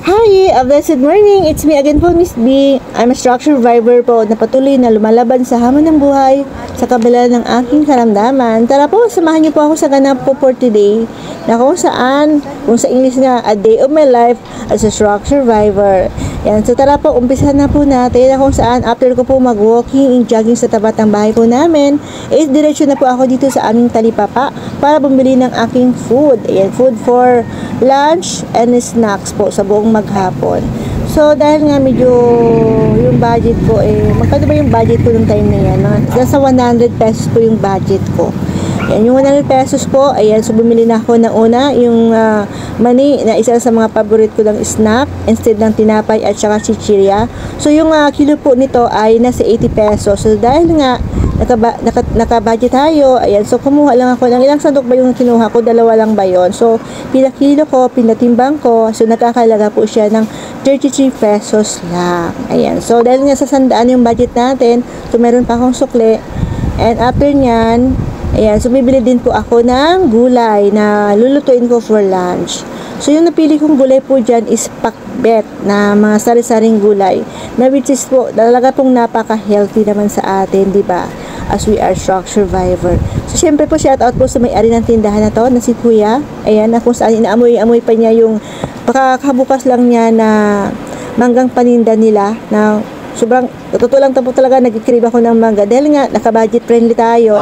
Hi! A blessed morning! It's me again po, Miss B. I'm a structure survivor po na patuloy na lumalaban sa hamon ng buhay sa kabila ng aking karamdaman. Tara po, samahan niyo po ako sa ganap po for today na kung sa English nga, a day of my life as a structure survivor. Yan, so tara po, umpisahan na po natin na kung saan after ko po mag-walking and jogging sa tapat ng bahay po namin, is diretso na po ako dito sa aming talipapa para bumili ng aking food. Ayan, food for lunch and snacks po sa buong maghapon. So, dahil nga medyo yung budget ko magkano ba yung budget ko nung time na yan? Nasa 100 pesos po yung budget ko. Yan, yung 100 pesos po, ayan, so bumili na ako ng una, yung mani na isa sa mga favorite ko ng snack, instead ng tinapay at saka chichirya. So, yung kilo po nito ay nasa 80 pesos. So, dahil nga, naka-budget tayo, ayan, so kumuha lang ako ng ilang sandok ba yung kinuha ko, dalawa lang ba yun? So, pinakilo ko, pinatimbang ko, so nakakalaga po siya ng 33 pesos lang. Ayan, so dahil nga sa 100 yung budget natin, so meron pa akong sukli, and after nyan, ayan, so bibili din po ako ng gulay na lulutuin ko for lunch. So, yung napili kong gulay po dyan is pakbet na mga sari-saring gulay na which is po, talaga pong napaka-healthy naman sa atin, di ba? As we are structure survivor. So, syempre po, shout out po sa may-ari ng tindahan na to, na si Kuya. Ayan, na kung saan inaamoy-amoy pa niya yung pakakabukas lang niya na manggang paninda nila na sobrang, totoo lang po talaga, nag-crave ako ng mangga. Dahil nga, naka-budget friendly tayo.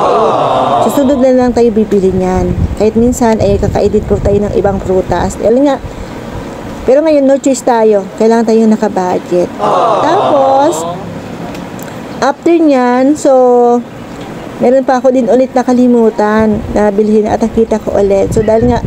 Susunod na lang tayo bibili niyan. Kahit minsan, kaka-edit po tayo ng ibang prutas. Dahil nga, pero ngayon, no choice tayo. Kailangan tayong naka-budget. Tapos, after nyan, so, meron pa ako din ulit nakalimutan na bilhin at nakita ko ulit. So, dahil nga,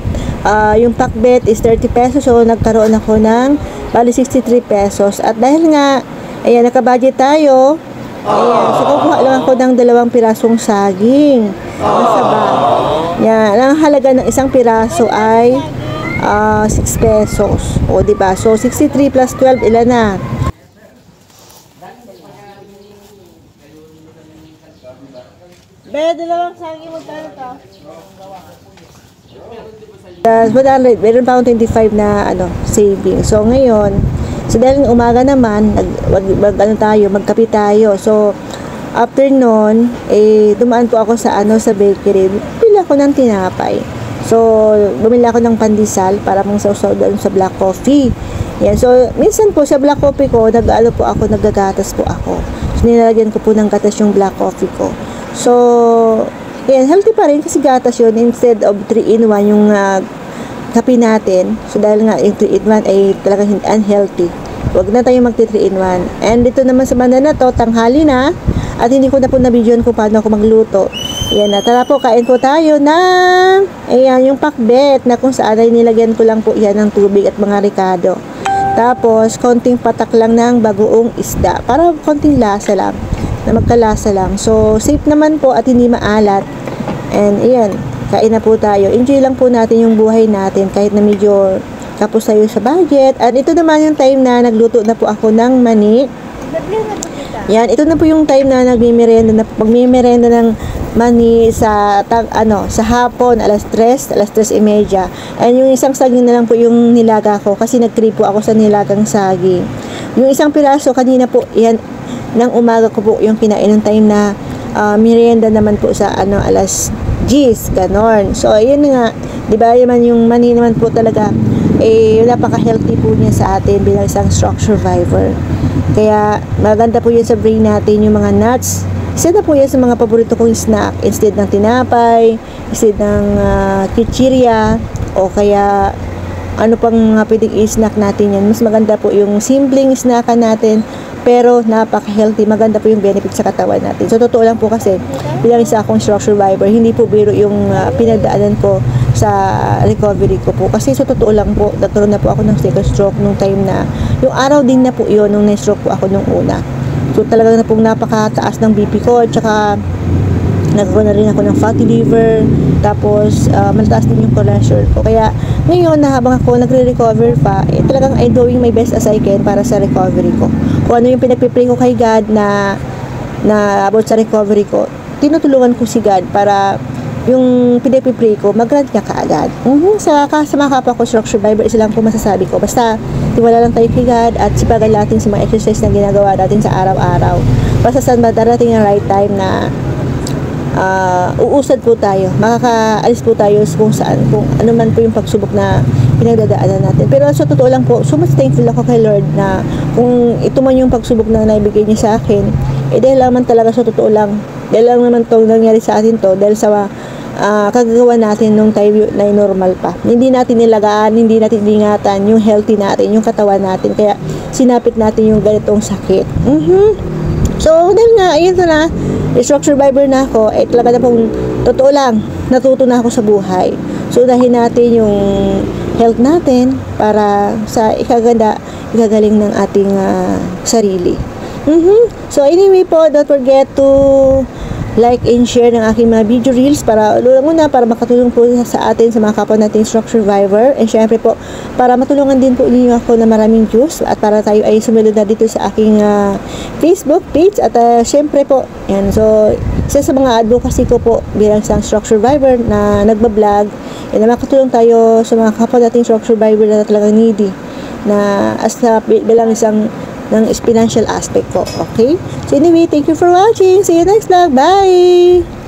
yung pakbet is 30 pesos. So, nagkaroon ako ng bali 63 pesos. At dahil nga, ayan, naka-budget tayo. Ayan, so kukuha lang ako ng 2 pirasong saging. Nasa bag. Yan, ang halaga ng isang piraso ay 6 pesos. O, diba? So, 63 plus 12, ilan na? Be, 2 saging, magkano to? 100, meron pa akong 25 na saving. So, ngayon, so dahil umaga naman, magkape tayo. So, after nun, dumaan po ako sa sa bakery. Bili ako ng tinapay. So, bumili ako ng pandesal para mang sausaw doon sa black coffee. Yan. So, minsan po sa black coffee ko, naggagatas po ako. So, nilalagyan ko po ng gatas yung black coffee ko. So, yan, healthy pa rin kasi gatas yun instead of 3-in-1 yung kape natin. So, dahil nga yung 3-in-1 ay talagang unhealthy. Huwag na tayo mag-3-in-1. And dito naman sa banda na to, tanghali na. At hindi ko na po na-videoan kung paano ako magluto. Ayan na. Tara po, kain po tayo ng ayan, yung pakbet na kung saan ay nilagyan ko lang po yan ng tubig at mga ricado. Tapos, konting patak lang ng bagoong isda. Para konting lasa lang. Na magkalasa lang. So, safe naman po at hindi maalat. And, ayan. Kain na po tayo. Enjoy lang po natin yung buhay natin kahit na medyo kapos tayo sa budget. At ito naman yung time na nagluto na po ako ng mani. Yan, ito na po yung time na magmimerenda ng mani sa hapon, alas 3:30. And yung isang saging na lang po yung nilaga ko kasi nag-crave po ako sa nilagang saging. Yung isang piraso kanina po, yan, ng umaga ko po yung kinain ng time na merienda naman po sa alas 10, ganon. So, ayun nga, di ba, yung mani naman po talaga, napaka-healthy po niya sa atin bilang isang structure survivor. Kaya, maganda po yun sa brain natin, yung mga nuts. Isa na po yan sa mga paborito kong snack. Instead ng tinapay, instead ng chichirya, o kaya, ano pang mga pwedeng i-snack natin yan. Mas maganda po yung simpleng snackan natin, pero napaka-healthy, maganda po yung benefit sa katawan natin. So, totoo lang po kasi, bilang isa akong structure survivor, hindi po biro yung pinagdaanan ko sa recovery ko po. Kasi, so, totoo lang po, nagkaroon na po ako ng second stroke nung time na, yung araw din na po yun, nung na-stroke po ako nung una. So, talagang na pong napakataas ng BP ko, at saka, nagkaroon na rin ako ng fatty liver, tapos malataas din yung cholesterol ko. Kaya ngayon na habang ako nagre-recover pa, talagang I'm doing my best as I can para sa recovery ko. Kung ano yung pinagpipray ko kay God na about sa recovery ko, tinutulungan ko si God para yung pinagpipray ko, mag-grant niya kaagad. Sa mga kapwa ko, structure survivor, isa lang po masasabi ko. Basta tiwala lang tayo kay God at sipagan natin sa mga exercise na ginagawa natin sa araw-araw. Basta saan ba darating ang right time na uusad po tayo, makakaalis po tayo kung saan, kung ano man po yung pagsubok na pinagdadaanan natin. Pero sa totoo lang po, so much thankful ako kay Lord na kung ito man yung pagsubok na naibigay niya sa akin, dahil naman talaga sa totoo lang, dahil lang naman itong nangyari sa atin to, dahil sa kagagawa natin nung time na normal pa. Hindi natin nilagaan, hindi natin ingatan yung healthy natin, yung katawan natin, kaya sinapit natin yung ganitong sakit. So, dahil nga, ayun na, stroke survivor na ako, talaga na pong totoo lang, natuto na ako sa buhay. So, unahin natin yung health natin para sa ikagaling ng ating sarili. So, anyway po, don't forget to like and share ng aking mga video reels para makatulong po sa atin, sa mga kapwa nating stroke survivor, and syempre po para matulungan din po ninyo ako na maraming views at para tayo ay sumunod na dito sa aking Facebook page at syempre po yan, so isa sa mga advocacy ko po bilang isang stroke survivor na nagbablog, na makatulong tayo sa mga kapwa nating stroke survivor na talagang needy, na bilang isang ng financial aspect po. Okay? So anyway, thank you for watching. See you next vlog. Bye!